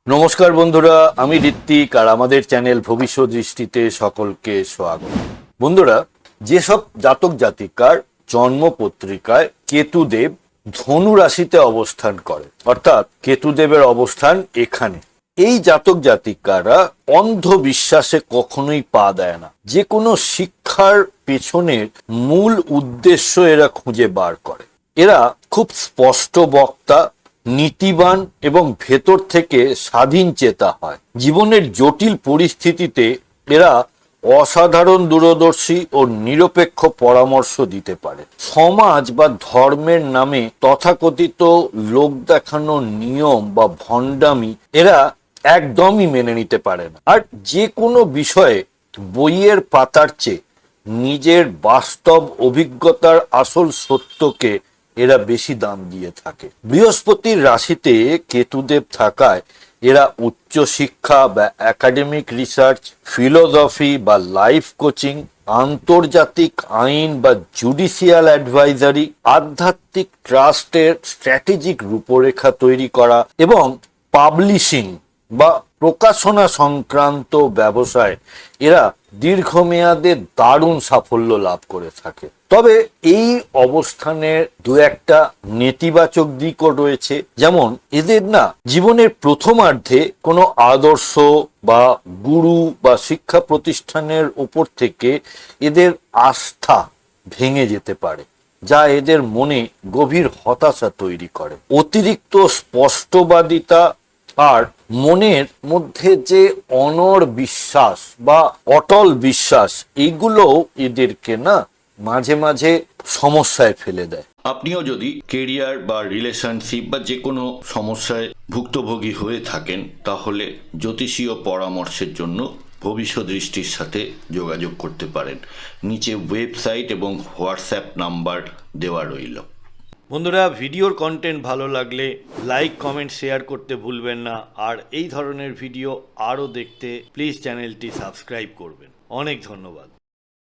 নমস্কার বন্ধুরা, আমি ঋত্বিক আর আমাদের চ্যানেল ভবিষ্যৎ দৃষ্টিতে সকলকে স্বাগত। বন্ধুরা, যেসব জাতক জাতিকার জন্ম পত্রিকায় কেতুদেব ধনু রাশিতে অবস্থান করে, অর্থাৎ কেতুদেবের অবস্থান এখানে, এই জাতক জাতিকারা অন্ধবিশ্বাসে কখনোই পা দেয় না। যে কোনো শিক্ষার পেছনের মূল উদ্দেশ্য এরা খুঁজে বার করে। এরা খুব স্পষ্ট বক্তা, নীতিবান এবং ভেতর থেকে স্বাধীন চেতা হয়। জীবনের জটিল পরিস্থিতিতে এরা অসাধারণ দূরদর্শী ও নিরপেক্ষ পরামর্শ দিতে পারে। সমাজ বা ধর্মের নামে তথাকথিত লোক দেখানো নিয়ম বা ভণ্ডামি এরা একদমই মেনে নিতে পারে না। আর যে কোনো বিষয়ে বইয়ের পাতার চেয়ে নিজের বাস্তব অভিজ্ঞতার আসল সত্যকে এরা বেশি দাম দিয়ে থাকে। বৃহস্পতির রাশিতে কেতুদেব থাকায় এরা উচ্চ শিক্ষা বা একাডেমিক রিসার্চ, ফিলোসফি বা লাইফ কোচিং, আন্তর্জাতিক আইন বা জুডিশিয়াল অ্যাডভাইজারি, আধ্যাত্মিক ট্রাস্টের স্ট্র্যাটেজিক রূপরেখা তৈরি করা এবং পাবলিশিং বা প্রকাশনা সংক্রান্ত ব্যবসায় এরা দীর্ঘমেয়াদে দারুণ সাফল্য লাভ করে থাকে। তবে এই অবস্থানের দু একটা নেতিবাচক দিকও রয়েছে। যেমন এদের না জীবনের প্রথমার্ধে কোনো আদর্শ বা গুরু বা শিক্ষা প্রতিষ্ঠানের উপর থেকে এদের আস্থা ভেঙে যেতে পারে, যা এদের মনে গভীর হতাশা তৈরি করে। অতিরিক্ত স্পষ্টবাদিতা আর মনের মধ্যে যে অনড় বিশ্বাস বা অটল বিশ্বাস, এইগুলো এদেরকে না মাঝে মাঝে সমস্যায় ফেলে দেয়। আপনিও যদি কেরিয়ার বা রিলেশনশিপ বা যে কোনো সমস্যায় ভুক্তভোগী হয়ে থাকেন, তাহলে জ্যোতিষীয় পরামর্শের জন্য ভবিষ্যৎ দৃষ্টির সাথে যোগাযোগ করতে পারেন। নিচে ওয়েবসাইট এবং হোয়াটসঅ্যাপ নাম্বার দেওয়া রইল। বন্ধুরা, ভিডিওর কন্টেন্ট ভালো লাগলে লাইক, কমেন্ট, শেয়ার করতে ভুলবেন না। আর এই ধরনের ভিডিও আরও দেখতে প্লিজ চ্যানেলটি সাবস্ক্রাইব করবেন। অনেক ধন্যবাদ।